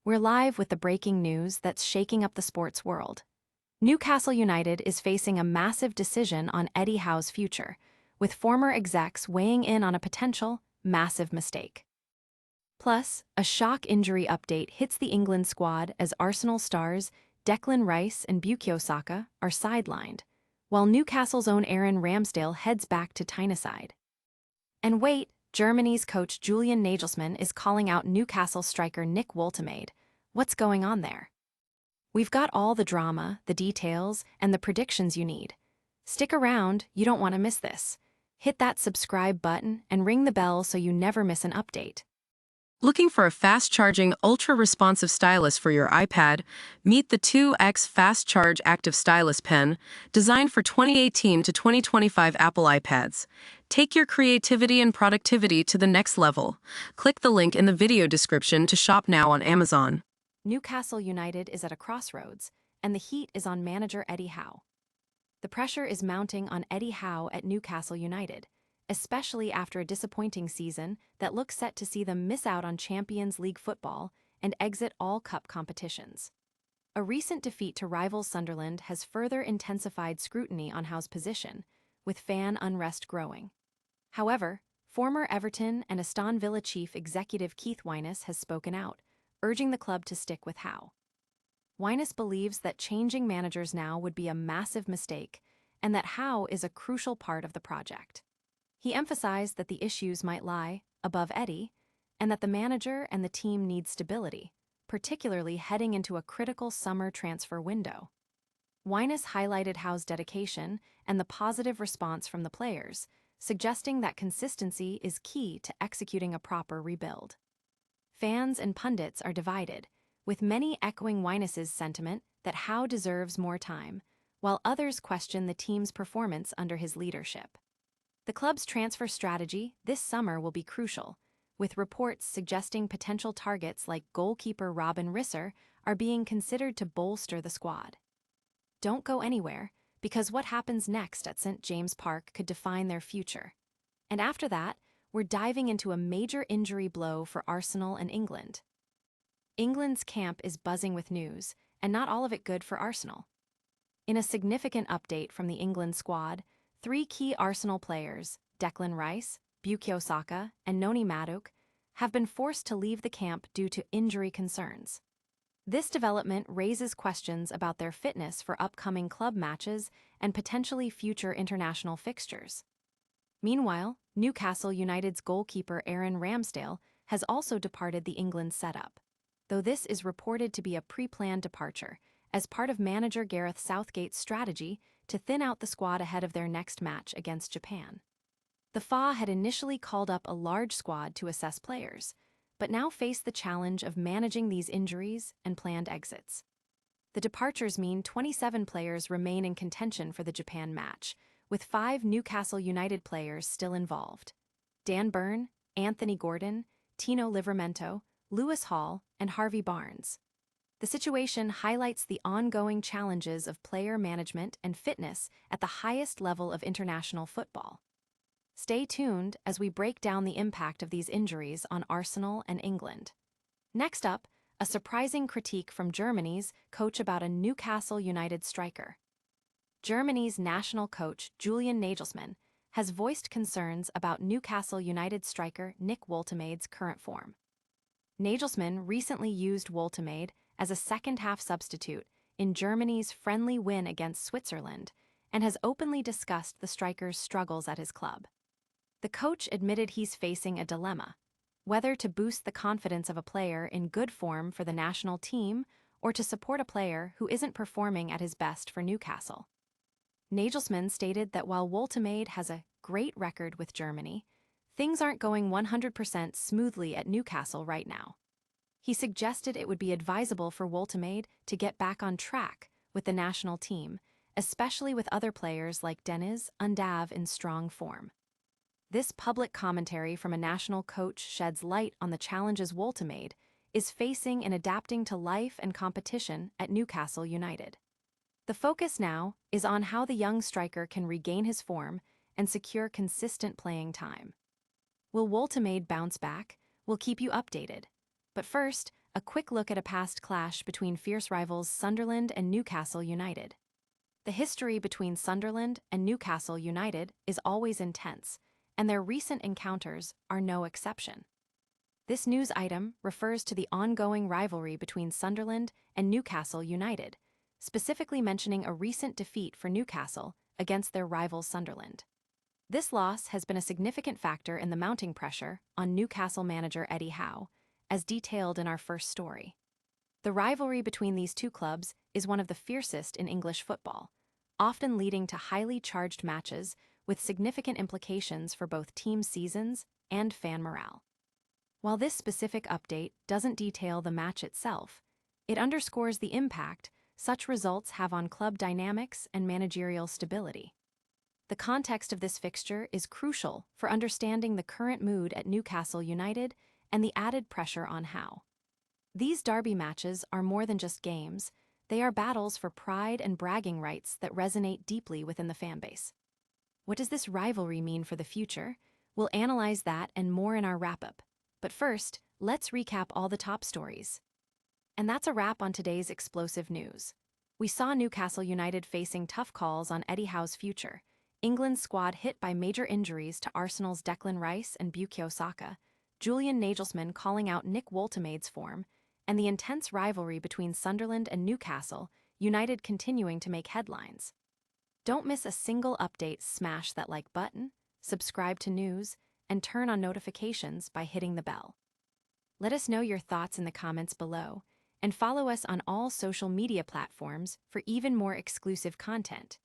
We're live with the breaking news that's shaking up the sports world. Newcastle United is facing a massive decision on Eddie Howe's future, with former execs weighing in on a potential massive mistake. Plus, a shock injury update hits the England squad as Arsenal stars Declan Rice and Bukayo Saka are sidelined, while Newcastle's own Aaron Ramsdale heads back to Tyneside. And wait, Germany's coach Julian Nagelsmann is calling out Newcastle striker Nick Woltemade. What's going on there? We've got all the drama, the details, and the predictions you need. Stick around, you don't want to miss this. Hit that subscribe button and ring the bell so you never miss an update. Looking for a fast-charging, ultra-responsive stylus for your iPad? Meet the 2X Fast Charge Active Stylus Pen, designed for 2018 to 2025 Apple iPads. Take your creativity and productivity to the next level. Click the link in the video description to shop now on Amazon. Newcastle United is at a crossroads, and the heat is on manager Eddie Howe. The pressure is mounting on Eddie Howe at Newcastle United, especially after a disappointing season that looks set to see them miss out on Champions League football and exit all cup competitions. A recent defeat to rival Sunderland has further intensified scrutiny on Howe's position, with fan unrest growing. However, former Everton and Aston Villa chief executive Keith Winus has spoken out, urging the club to stick with Howe. Winus believes that changing managers now would be a massive mistake and that Howe is a crucial part of the project. He emphasized that the issues might lie above Eddie and that the manager and the team need stability, particularly heading into a critical summer transfer window. Winus highlighted Howe's dedication and the positive response from the players, suggesting that consistency is key to executing a proper rebuild. Fans and pundits are divided, with many echoing Winus's sentiment that Howe deserves more time, while others question the team's performance under his leadership. The club's transfer strategy this summer will be crucial, with reports suggesting potential targets like goalkeeper Robin Risser are being considered to bolster the squad. Don't go anywhere, because what happens next at St. James Park could define their future. And after that, we're diving into a major injury blow for Arsenal and England. England's camp is buzzing with news, and not all of it good for Arsenal. In a significant update from the England squad, 3 key Arsenal players, Declan Rice, Bukayo Saka, and Noni Madueke, have been forced to leave the camp due to injury concerns. This development raises questions about their fitness for upcoming club matches and potentially future international fixtures. Meanwhile, Newcastle United's goalkeeper Aaron Ramsdale has also departed the England setup, though this is reported to be a pre-planned departure as part of manager Gareth Southgate's strategy to thin out the squad ahead of their next match against Japan. The FA had initially called up a large squad to assess players, but now face the challenge of managing these injuries and planned exits. The departures mean 27 players remain in contention for the Japan match, with 5 Newcastle United players still involved: Dan Burn, Anthony Gordon, Tino Livramento, Lewis Hall, and Harvey Barnes. The situation highlights the ongoing challenges of player management and fitness at the highest level of international football. Stay tuned as we break down the impact of these injuries on Arsenal and England. Next up, a surprising critique from Germany's coach about a Newcastle United striker. Germany's national coach Julian Nagelsmann has voiced concerns about Newcastle United striker Nick Woltemade's current form. Nagelsmann recently used Woltemade as a second-half substitute in Germany's friendly win against Switzerland and has openly discussed the striker's struggles at his club. The coach admitted he's facing a dilemma: whether to boost the confidence of a player in good form for the national team or to support a player who isn't performing at his best for Newcastle. Nagelsmann stated that while Woltemade has a great record with Germany, things aren't going 100% smoothly at Newcastle right now. He suggested it would be advisable for Woltemade to get back on track with the national team, especially with other players like Deniz Undav in strong form. This public commentary from a national coach sheds light on the challenges Woltemade is facing in adapting to life and competition at Newcastle United. The focus now is on how the young striker can regain his form and secure consistent playing time. Will Woltemade bounce back? We'll keep you updated. But first, a quick look at a past clash between fierce rivals Sunderland and Newcastle United. The history between Sunderland and Newcastle United is always intense, and their recent encounters are no exception. This news item refers to the ongoing rivalry between Sunderland and Newcastle United, specifically mentioning a recent defeat for Newcastle against their rival Sunderland. This loss has been a significant factor in the mounting pressure on Newcastle manager Eddie Howe, as detailed in our first story. The rivalry between these two clubs is one of the fiercest in English football, often leading to highly charged matches with significant implications for both team seasons and fan morale. While this specific update doesn't detail the match itself, it underscores the impact such results have on club dynamics and managerial stability. The context of this fixture is crucial for understanding the current mood at Newcastle United and the added pressure on Howe. These derby matches are more than just games, they are battles for pride and bragging rights that resonate deeply within the fanbase. What does this rivalry mean for the future? We'll analyze that and more in our wrap-up. But first, let's recap all the top stories. And that's a wrap on today's explosive news. We saw Newcastle United facing tough calls on Eddie Howe's future, England's squad hit by major injuries to Arsenal's Declan Rice and Bukayo Saka, Julian Nagelsmann calling out Nick Woltemade's form, and the intense rivalry between Sunderland and Newcastle United continuing to make headlines. Don't miss a single update. Smash that like button, subscribe to news, and turn on notifications by hitting the bell. Let us know your thoughts in the comments below, and follow us on all social media platforms for even more exclusive content.